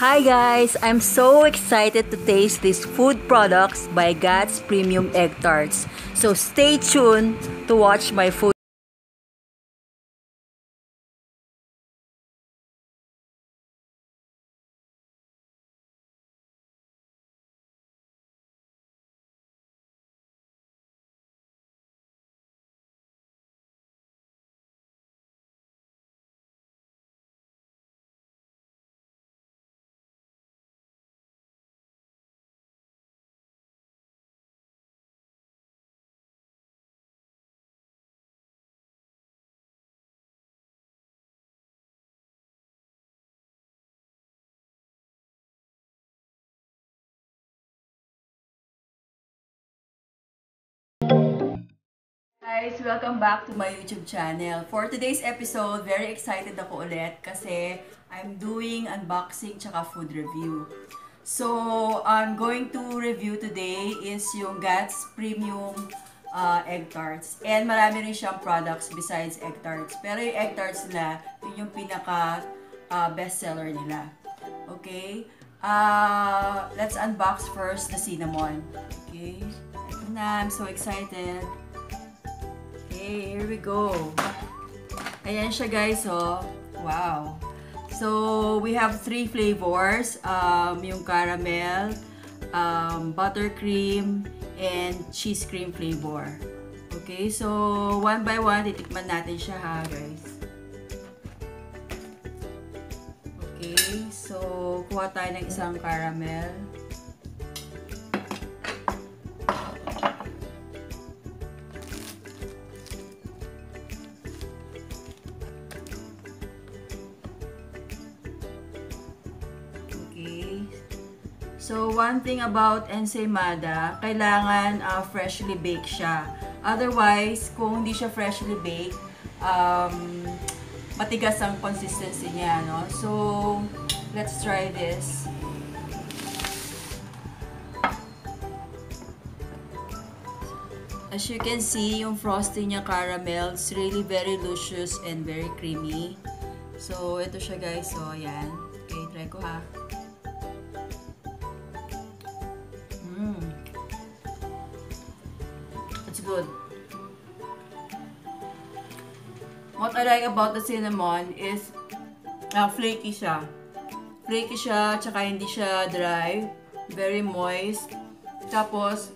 Hi guys! I'm so excited to taste these food products by Gats Premium Egg Tarts. So stay tuned to watch my food. Guys, welcome back to my YouTube channel. For today's episode, very excited ako ulit kasi I'm doing unboxing tsaka food review. So, I'm going to review today is yung Gats Premium Egg Tarts. And marami rin siyang products besides egg tarts. Pero yung egg tarts nila, yun yung pinaka bestseller nila. Okay? Let's unbox first the cinnamon. Okay? Ito na, I'm so excited. Okay, here we go. Ayan siya guys, oh. Wow. So, we have 3 flavors. Yung caramel, buttercream, and cheese cream flavor. Okay, so one by one, titikman natin siya ha, guys. Okay, so kuha tayo ng isang caramel. So, one thing about ensaymada, kailangan freshly baked siya. Otherwise, kung hindi siya freshly baked, matigas ang consistency niya, no? So, let's try this. As you can see, yung frosting niya caramel, it's really very luscious and very creamy. So, ito siya guys. So, ayan. Okay, try ko ha. It's good. What I like about the cinnamon is flaky siya. Flaky siya, tsaka hindi siya dry. Very moist. Tapos,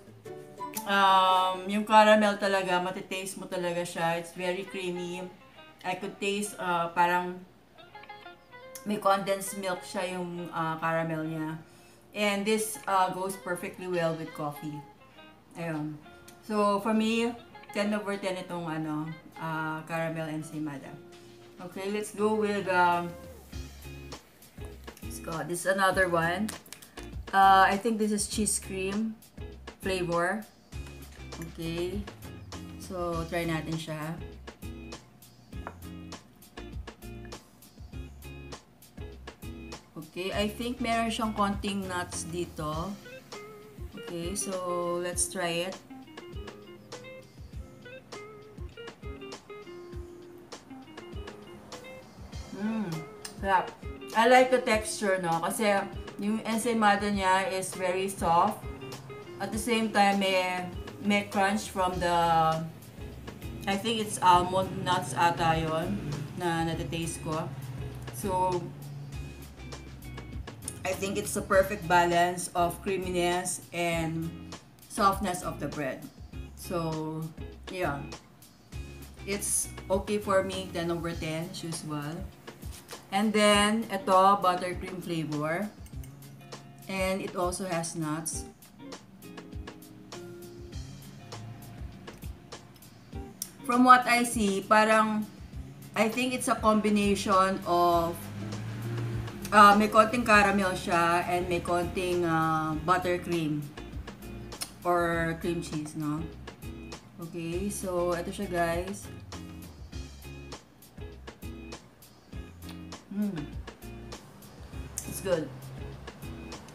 yung caramel talaga, matitaste mo talaga siya. It's very creamy. I could taste parang may condensed milk siya yung caramel niya. And this goes perfectly well with coffee. Ayun. So, for me, 10 over 10 itong caramel ensaymada. Okay, let's go with, this is another one. I think this is cheese cream flavor. Okay. So, try natin siya. Okay, I think meron siyang konting nuts dito. Okay, so let's try it. Sarap. I like the texture, no? Kasi yung ensaymada niya is very soft. At the same time, may crunch from the, I think it's almond nuts ata yun na natitaste ko. So, I think it's the perfect balance of creaminess and softness of the bread. So, yeah. It's okay for me, 10 over 10 as usual. And then, ito, buttercream flavor. And it also has nuts. From what I see, parang, I think it's a combination of may konting caramel siya and may konting buttercream or cream cheese, no? Okay, so ito siya guys. It's good.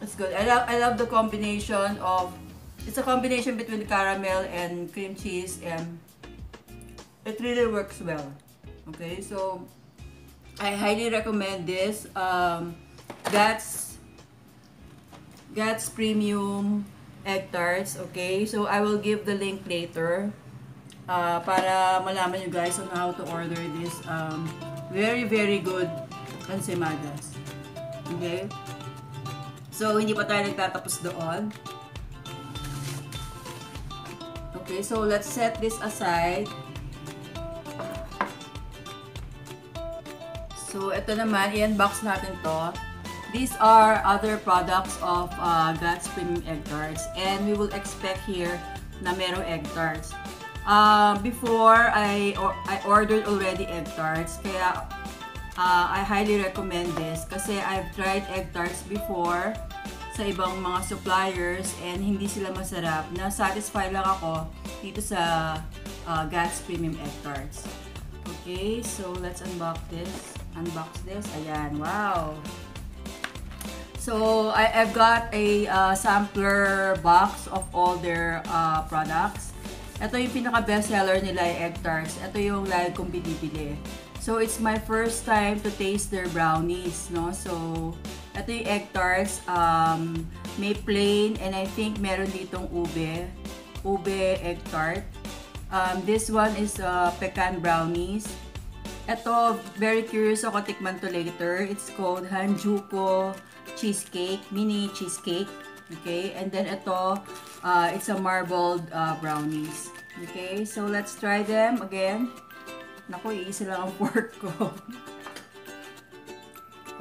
It's good. I love the combination of, it's a combination between caramel and cream cheese, and it really works well. Okay, so I highly recommend this. Gats Premium Egg Tarts. Okay, so I will give the link later para malaman nyo guys on how to order this very very good ensaimadas. Okay, so hindi pa tayo nagtatapos doon. Okay, so let's set this aside. So, ito naman, i-unbox natin to. These are other products of Gats Premium Egg Tarts. And we will expect here na merong egg tarts. Before, I ordered already egg tarts. Kaya, I highly recommend this. Kasi I've tried egg tarts before sa ibang mga suppliers and hindi sila masarap. Na-satisfy lang ako dito sa Gats Premium Egg Tarts. Okay, so let's unbox this. Ayan, wow! So, I've got a sampler box of all their products. Ito yung pinaka-bestseller nila, yung egg tarts. Ito yung lagi kong binibili. So, it's my first time to taste their brownies, no? So, ito yung egg tarts. May plain and I think meron ditong ube egg tart. This one is pecan brownies. Ito, very curious ako tikman to later. It's called Hanjuko cheesecake, mini cheesecake. Okay, and then ito, it's a marbled brownies. Okay, so let's try them again. Naku, iisa lang ang fork ko.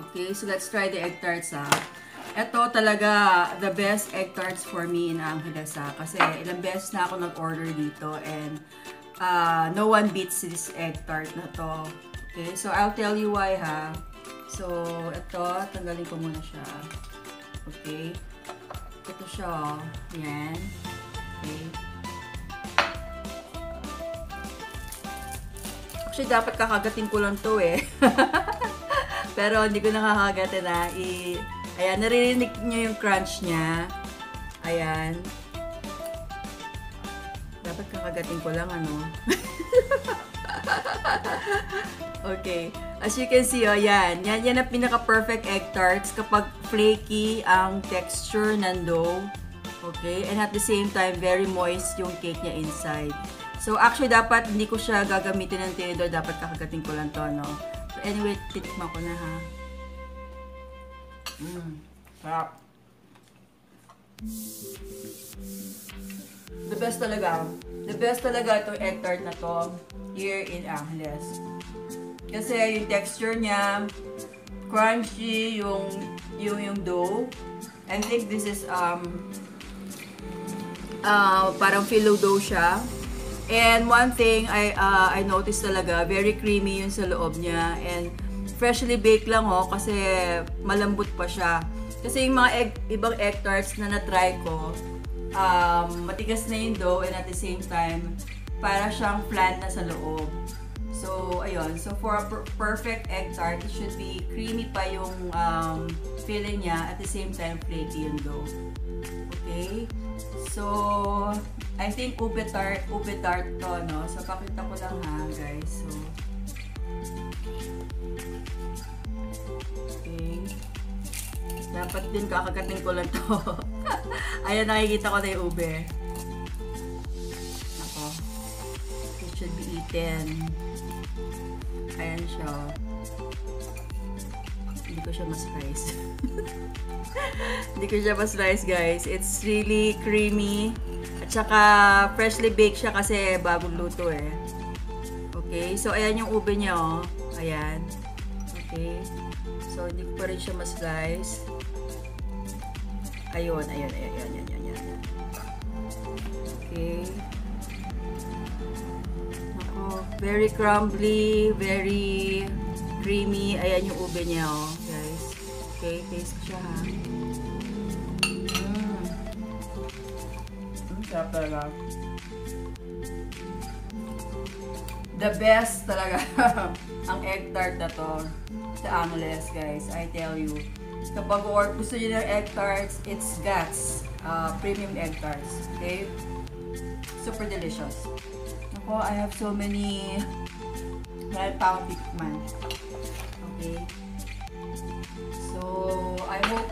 Okay, so let's try the egg tarts ha. Ito talaga the best egg tarts for me in Angeles ha. Kasi ilang beses na ako nag-order dito and no one beats this egg tart na to. Okay, so I'll tell you why ha. So, ito, tanggalin ko muna siya. Okay. Ito siya. Yan. Okay. Actually, dapat kakagatin ko lang to eh. Pero hindi ko nakakagatin na. Ayan, naririnig nyo yung crunch niya. Ayan. Dapat kakagatin ko lang, ano. Okay. As you can see, oh, yan. Yan ang pinaka-perfect egg tarts kapag flaky ang texture ng dough. Okay? And at the same time, very moist yung cake niya inside. So, actually, dapat hindi ko siya gagamitin ng tinidor. Dapat kakagatin ko lang to, no? So, anyway, titikman ko na, ha? Sarap. The best talaga. The best talaga itong egg tart na to here in Angeles. Kasi yung texture niya, crunchy yung dough. I think this is parang phyllo dough siya. And one thing I noticed talaga, very creamy yun sa loob niya. And freshly baked lang kasi malambot pa siya. Kasi yung mga ibang egg tarts na na-try ko, matigas na yung dough and at the same time, para siyang flat na sa loob. So, ayun. So, for a perfect egg tart, it should be creamy pa yung filling niya. At the same time, flaky yung dough. Okay? So, I think ube tart to, no? So, pakita ko lang ha, guys. So, okay. Dapat din kakagatin ko lang to. Ayan, nakikita ko na yung ube. Ako. It should be eaten. Ayan siya. Hindi ko siya ma-slice. Hindi ko siya ma-slice, guys. It's really creamy. At saka, freshly baked siya kasi bagong luto eh. Okay. So, ayan yung ube niya, oh. Ayan. Okay. So, hindi ko pa rin siya ma-slice. Ayun. Ayan. Okay. Very crumbly, very creamy. Ayan yung ube niya, oh, guys. Okay, taste ko siya, ha. Sarap talaga. The best talaga ang egg tart na to sa Angeles, guys. I tell you. Kapag gusto nyo ng egg tarts, it's Gats Premium Egg Tarts. Okay? Super delicious. Ako, I have so many man. Okay. So,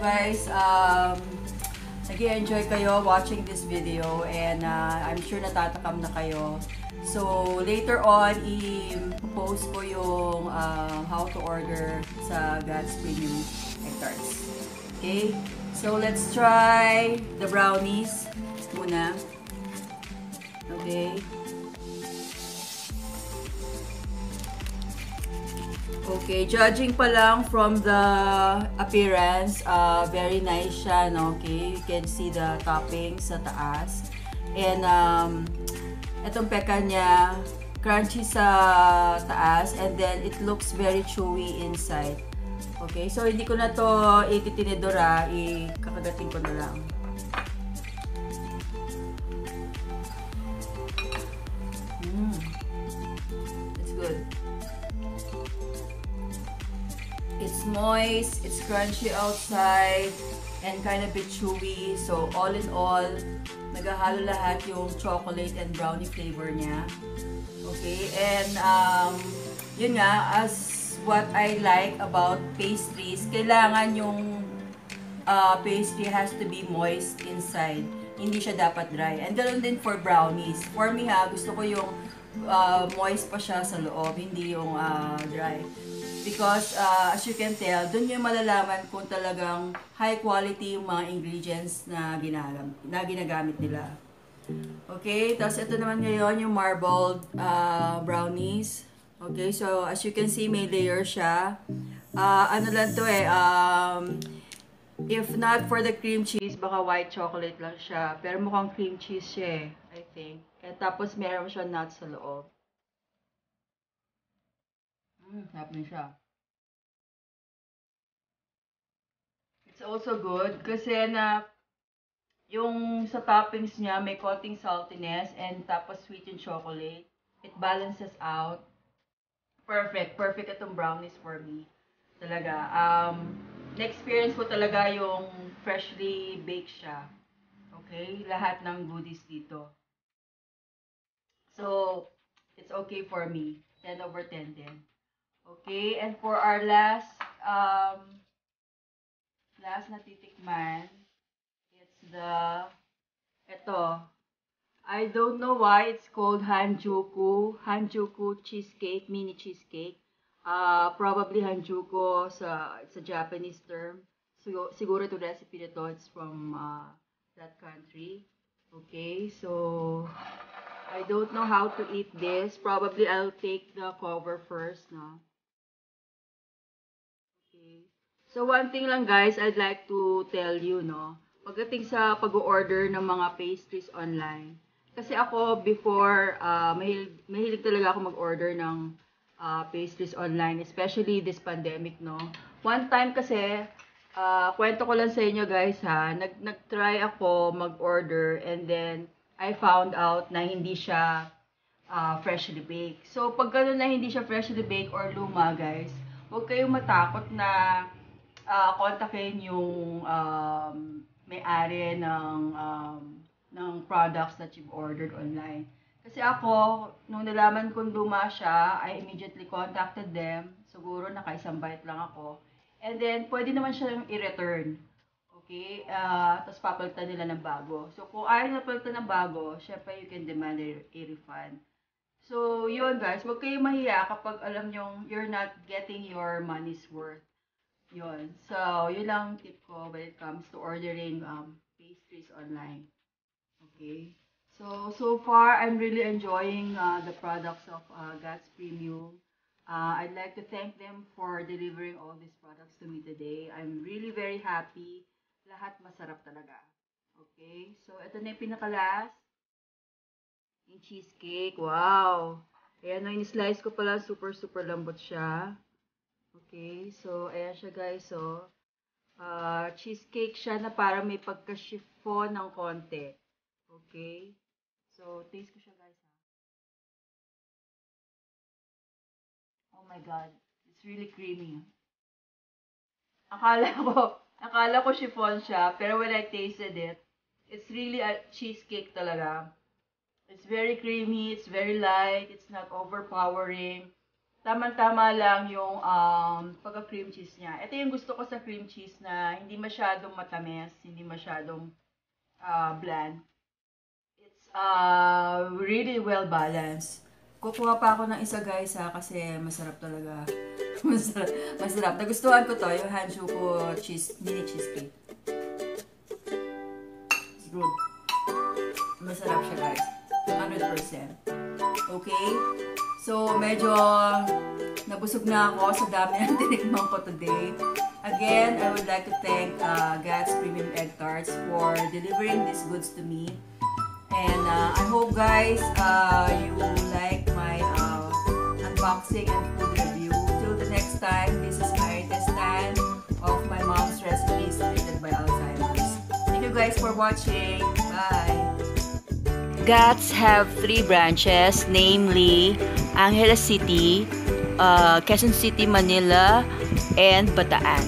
guys, nag-enjoy kayo watching this video and I'm sure natatakam na kayo. So, later on, i-post ko yung how to order sa God's Premium Egg Tarts. Okay? So, let's try the brownies muna. Okay? Okay, judging pa lang from the appearance, very nice siya, no? Okay, you can see the toppings sa taas. And, itong peka niya, crunchy sa taas, and then it looks very chewy inside. Okay, so hindi ko na to ititinidora, ikakagatin ko na lang. It's good. It's moist, it's crunchy outside, and kind of bit chewy. So, all in all, naghahalo lahat yung chocolate and brownie flavor niya. Okay, and yun nga, as what I like about pastries, kailangan yung pastry has to be moist inside. Hindi siya dapat dry. And ganoon din for brownies. For me gusto ko yung moist pa siya sa loob, hindi yung dry. Because, as you can tell, dun yung malalaman kung talagang high quality yung mga ingredients na ginagamit nila. Okay, tapos ito naman ngayon yung marbled brownies. Okay, so as you can see, may layer siya. Ano lang to if not for the cream cheese, baka white chocolate lang siya. Pero mukhang cream cheese siya I think. And tapos meron siya nuts sa loob. Sarap din siya. It's also good kasi yung sa toppings niya may konting saltiness and tapos sweet yung chocolate. It balances out. Perfect. Perfect itong brownies for me. Talaga. Na-experience ko talaga yung freshly baked siya. Okay? Lahat ng goodies dito. So, it's okay for me. 10 over 10 din. Okay, and for our last na titikman, it's ito. I don't know why it's called Hanjuku cheesecake, mini cheesecake. Probably Hanjuku it's a Japanese term. So, siguro ito recipe nito, it's from that country. Okay, so I don't know how to eat this. Probably I'll take the cover first, no? So, one thing lang guys, I'd like to tell you, no, pagdating sa pag-order ng mga pastries online. Kasi ako, before, mahilig talaga ako mag-order ng pastries online, especially this pandemic, no. One time kasi, kwento ko lang sa inyo guys, nag-try ako mag-order and then I found out na hindi siya freshly baked. So, pag gano'n na hindi siya freshly baked or luma, guys, huwag kayong matakot na kontakin yung may-ari ng products that you've ordered online. Kasi ako, nung nalaman kong luma siya, I immediately contacted them. Siguro naka-isang bite lang ako. And then, pwede naman siya i-return. Okay? Tapos papalitan nila ng bago. So, kung ayaw na palitan ng bago, syempre you can demand a refund. So, yun guys, huwag kayong mahiya kapag alam nyo you're not getting your money's worth. Yun. So, yun lang tip ko when it comes to ordering pastries online. Okay? So far, I'm really enjoying the products of God's Premium. I'd like to thank them for delivering all these products to me today. I'm really very happy. Lahat masarap talaga. Okay? So, ito na yung pinaka-last. Yung cheesecake. Wow! Ayan, no, in-slice ko pala. Super lambot siya. Okay, so, ayan siya guys, so, cheesecake siya na parang may pagka-chiffon ng konti. Okay, so, taste ko siya guys, Oh my God, it's really creamy. Akala ko chiffon siya, pero when I tasted it, it's really a cheesecake talaga. It's very creamy, it's very light, it's not overpowering. Tama-tama lang yung pagka-cream cheese niya. Ito yung gusto ko sa cream cheese na hindi masyadong matamis, hindi masyadong bland. It's really well balanced. Kukuha pa ako ng isa guys kasi masarap talaga. masarap, masarap. Nagustuhan ko to, yung Hanjuku mini cheesecake. It's good. Masarap siya guys. 100%. Okay? So, medyo nabusog na ako sa dami ng tinikman ko today. Again, I would like to thank Gats Premium Egg Tarts for delivering these goods to me. And I hope guys you like my unboxing and food review. Till the next time, this is Marita Stan of my mom's recipes treated by Alzheimer's. Thank you guys for watching. Bye! Gats have 3 branches, namely Angeles City, Quezon City, Manila, and Bataan.